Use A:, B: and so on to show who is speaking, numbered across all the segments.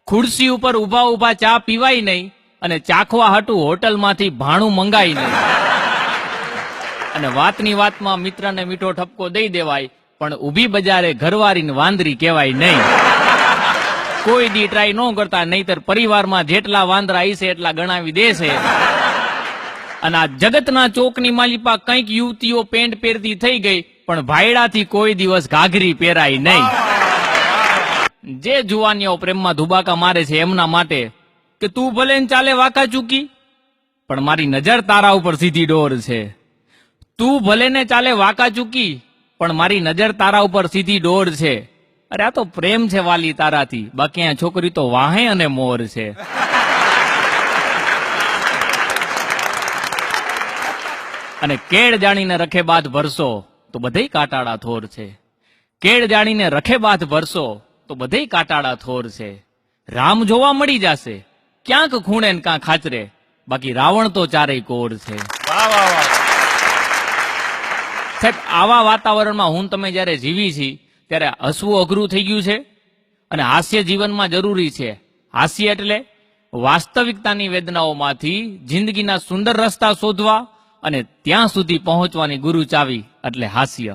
A: ખુરશી ઉપર ઉભા ઉભા ચા પીવાય નહીં અને ચાખવા હાટું હોટલમાંથી ભાણું મંગાય નહીં. અને વાતની વાતમાં મિત્રને મીઠો ઠપકો દઈ દેવાય, પણ ઊભી બજારે ઘરવાળીને વાંદરી કહેવાય નહીં. કોઈ દી ટ્રાય ન કરતા, નહીતર પરિવારમાં જેટલા વાંદરા હશે એટલા ગણાવી દેશે. અને આ જગતના ચોકની માલિપા કંઈક યુવતીઓ પેન્ટ પહેરતી થઈ ગઈ, પણ ભાયડાથી કોઈ દિવસ ઘાઘરી પહેરાય નહીં. જે જુવાનીઓ પ્રેમમાં ધુબાકા મારે છે એમના માટે કે તું ભલે ને ચાલે વાંકા ચૂકી, પણ મારી નજર તારા ઉપર સીધી ડોર છે. તું ભલે ને ચાલે વાંકા ચૂકી, પણ મારી નજર તારા ઉપર સીધી ડોર છે. અરે આ તો પ્રેમ છે વાલી તારાથી, બાકી આ છોકરી તો વાહે અને મોર છે. અને કેળ જાણીને રખે બાદ ભરસો તો બધેય કાંટાળા થોર છે. કેળ જાણીને રખે બાદ ભરસો તો બધેય કાંટાળા થોર છે. રામ જોવા મળી જશે ક્યાંક ખૂણે ને કાં ખાચરે, બાકી રાવણ તો ચારેય કોર છે. સાહેબ, આવા વાતાવરણમાં હું તમે જયારે જીવી છી ત્યારે હસવું અઘરું થઈ ગયું છે. અને હાસ્ય જીવનમાં જરૂરી છે. હાસ્ય એટલે વાસ્તવિકતાની વેદનાઓમાંથી જિંદગીના સુંદર રસ્તા શોધવા અને ત્યાં સુધી પહોંચવાની ગુરુ ચાવી એટલે હાસ્ય.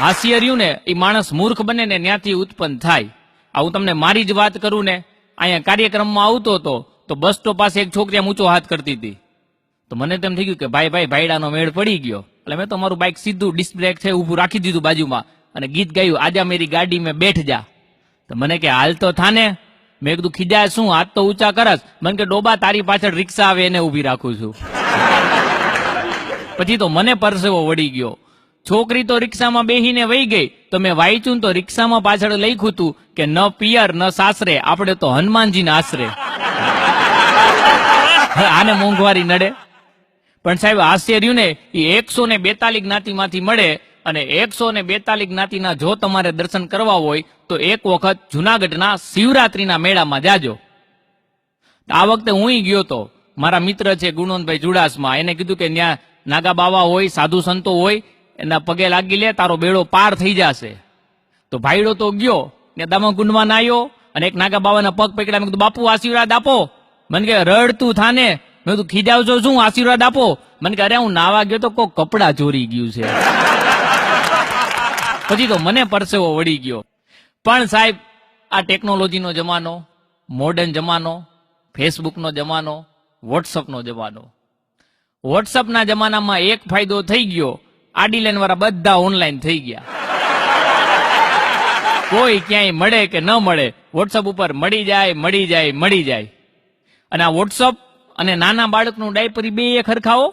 A: હાસ્ય રહ્યું ને એ માણસ મૂર્ખ બને ને ત્યાંથી ઉત્પન્ન થાય. હું તમને મારી જ વાત કરું ને, અહીંયા કાર્યક્રમમાં આવતો હતો તો બસ સ્ટોપ પાસે એક છોકરી આમ ઊંચો હાથ કરતી હતી. તો મને તેમ થઈ ગયું કે ભાઈ ભાઈડાનો મેળ પડી ગયો. એટલે મેં તો મારું બાઇક સીધું ડિસ્બ્રેક છે ઊભું રાખી દીધું બાજુમાં અને ગીત ગાયું, આજા મેરી ગાડી મેં બેઠ જા. તો મને કે હાલ તો થાને. મેં કીધું ખીજાય શું, હાથ તો ઊંચા કરસ. મને કે ડોબા તારી પાછળ રિક્ષા આવે એને ઊભી રાખું છું. પછી તો મને પરસેવો વળી ગયો. છોકરી તો રિક્ષામાં બેહીને વહી ગઈ, તો મેં વાંચ્યું તો રિક્ષામાં પાછળ લખ્યું હતું કે ન પિયર ન સાસરે, આપણે તો હનુમાનજીને આશરે. આને મોંઘવારી નડે. પણ સાહેબ, હાસ્ય રહ્યું ને એ 142 જ્ઞાતિમાંથી મળે. અને 142 જ્ઞાતિના જો તમારે દર્શન કરવા હોય તો એક વખત જુનાગઢના શિવરાત્રીના મેળામાં જાજો. આ વખતે હું ગયો તો, મારા મિત્ર છે ગુણવંતભાઈ ચુડાસમા, એને કીધું કે ત્યાં નાગા બાવા હોય, સાધુ સંતો હોય, એના પગે લાગી લે, તારો બેડો પાર થઈ જશે. તો ભાઈડો તો ગયો ને દામાકુંડમાં નાયો અને એક નાગા બાવાના પગ પકડ્યા. મેં કીધું બાપુ આશીર્વાદ આપો. મને કે રડતું થાને. મેં કીધું ખીજાવજો શું, આશીર્વાદ આપો. મને કે અરે હું નાવા ગયો તો કોઈ કપડા ચોરી ગયું છે. પછી તો મને પરસેવો વળી ગયો. પણ સાહેબ, આ ટેકનોલોજીનો જમાનો, મોડર્ન જમાનો, ફેસબુકનો જમાનો, વોટ્સઅપનો જમાનો. વોટ્સઅપના જમાનામાં એક ફાયદો થઈ ગયો, આડી લાઈન વાળા બધા ઓનલાઈન થઈ ગયા. કોઈ ક્યાંય મળે કે ન મળે, વોટ્સઅપ ઉપર મળી જાય. અને આ વોટ્સઅપ અને નાના બાળકનું ડાયપર બે એક હરખાઓ.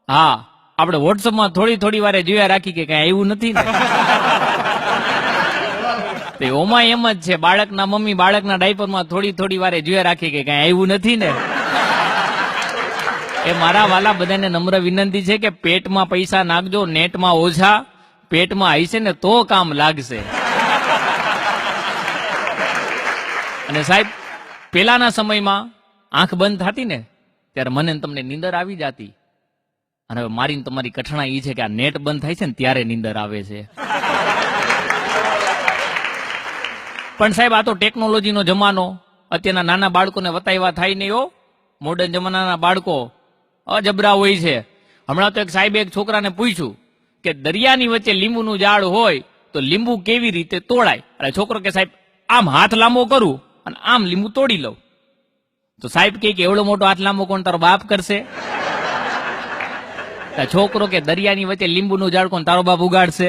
A: હા, આપણે વોટ્સઅપમાં થોડી વારે જોયા રાખી કે કઈ એવું નથી ને. ઓમાં એમ જ છે, બાળકના મમ્મી બાળકના ડાયપરમાં થોડી વારે જોયા રાખી કે કઈ એવું નથી ને. એ મારા વાલા બધાને નમ્ર વિનંતી છે કે પેટમાં પૈસા નાખજો, નેટમાં ઓછા. પેટમાં હશે ને તો કામ લાગશે. અને સાહેબ, પેલાના સમયમાં આંખ બંધ થતી ને ત્યારે મને તમને નીંદર આવી જતી. અને હવે મારી તમારી કઠણાઈ એ છે કે આ નેટ બંધ થાય છે ને ત્યારે નીંદર આવે છે. પણ સાહેબ, આ તો ટેકનોલોજીનો જમાનો. અત્યારના નાના બાળકોને વતાવ્યા થાય નહીં હો. મોડર્ન જમાનાના બાળકો અજબરા હોય છે. હમણાં તો એક સાહેબે એક છોકરાને પૂછ્યું કે દરિયાની વચ્ચે લીંબુનું ઝાડ હોય તો લીંબુ કેવી રીતે તોડાય. અને છોકરો કે સાહેબ આમ હાથ લાંબો કરું અને આમ લીંબુ તોડી લઉં. તો સાહેબ કે એવડો મોટો હાથ લાંબો કોણ તારો બાપ કરશે? છોકરો કે દરિયાની વચ્ચે લીંબુનું ઝાડ કોણ તારો બાપ ઉગાડશે?